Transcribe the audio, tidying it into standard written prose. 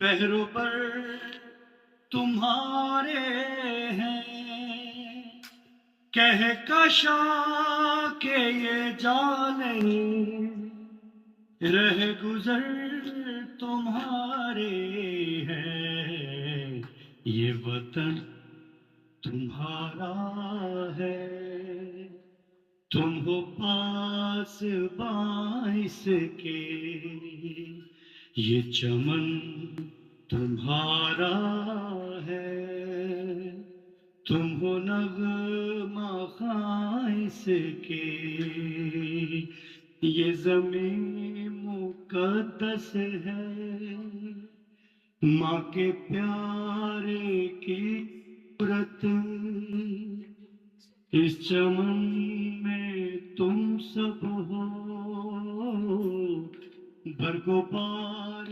पहरों पर तुम्हारे हैं, कह कशा के ये जाने, रह गुजर तुम्हारे हैं, ये वतन तुम्हारा है। तुम हो पास बाइस के, ये चमन तुम्हारा है। तुम हो नगमा खाइस के, ये ज़मीं मुक़द्दस है। माँ के प्यारे की सूरत, इस चमन में तुम सब हो। भरगो पार